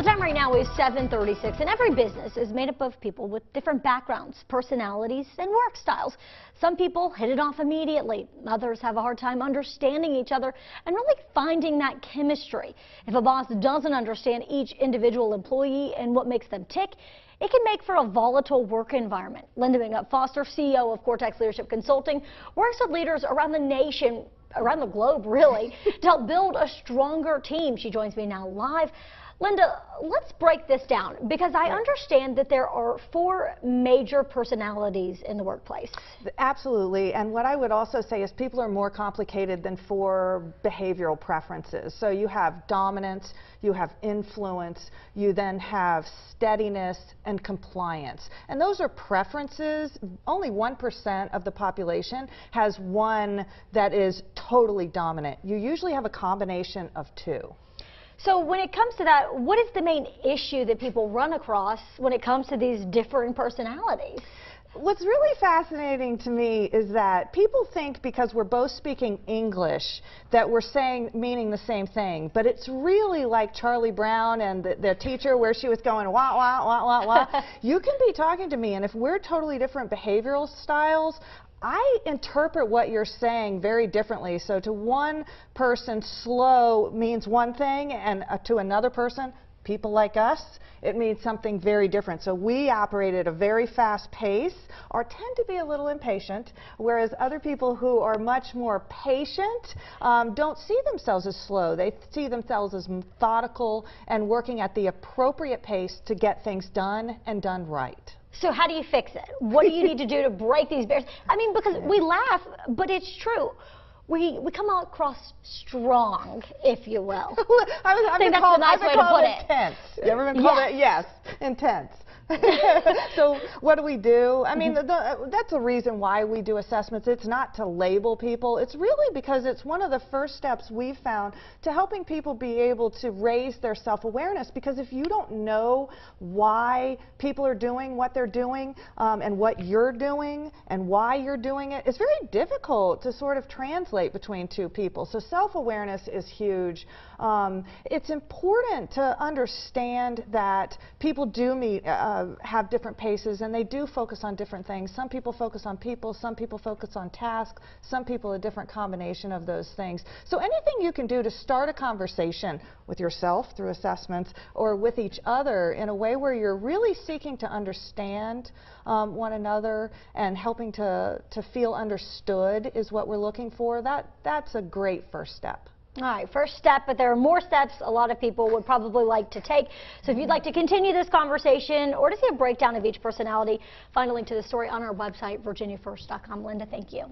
time right now is 7:36, and every business is made up of people with different backgrounds, personalities, and work styles. Some people hit it off immediately. Others have a hard time understanding each other and really finding that chemistry. If a boss doesn't understand each individual employee and what makes them tick, it can make for a volatile work environment. Lynda McNutt Foster, CEO of Cortex Leadership Consulting, works with leaders around the nation, around the globe really, to help build a stronger team. She joins me now live. Lynda, let's break this down, because I understand that there are 4 major personalities in the workplace. Absolutely, and what I would also say is people are more complicated than 4 behavioral preferences. So you have dominance, you have influence, you then have steadiness and compliance. And those are preferences. Only 1% of the population has one that is totally dominant. You usually have a combination of 2. So when it comes to that, what is the main issue that people run across when it comes to these differing personalities? What's really fascinating to me is that people think because we're both speaking English that we're meaning the same thing, but it's really like Charlie Brown and the teacher where she was going wah, wah, wah, wah, wah. You can be talking to me, and if we're totally different behavioral styles, I interpret what you're saying very differently. So to one person, slow means one thing, and to another person, people like us, it means something very different. So we operate at a very fast pace, or tend to be a little impatient, whereas other people who are much more patient don't see themselves as slow. They see themselves as methodical and working at the appropriate pace to get things done and done right. So how do you fix it? What do you need to do to break these barriers? I mean, because we laugh, but it's true. We come across strong, if you will. I think that's the nice way to put it. Intense. You ever been called it? Yes, intense. So what do we do? I mean, that's a reason why we do assessments. It's not to label people. It's really because it's one of the first steps we've found to helping people be able to raise their self-awareness. Because if you don't know why people are doing what they're doing and what you're doing and why you're doing it, it's very difficult to sort of translate between 2 people. So self-awareness is huge. It's important to understand that people do have different paces, and they do focus on different things. Some people focus on people, some people focus on tasks, some people a different combination of those things. So anything you can do to start a conversation with yourself through assessments or with each other in a way where you're really seeking to understand one another and helping to feel understood is what we're looking for. That's a great first step. All right, first step, but there are more steps a lot of people would probably like to take. So if you'd like to continue this conversation or to see a breakdown of each personality, find a link to the story on our website, virginiafirst.com. Lynda, thank you.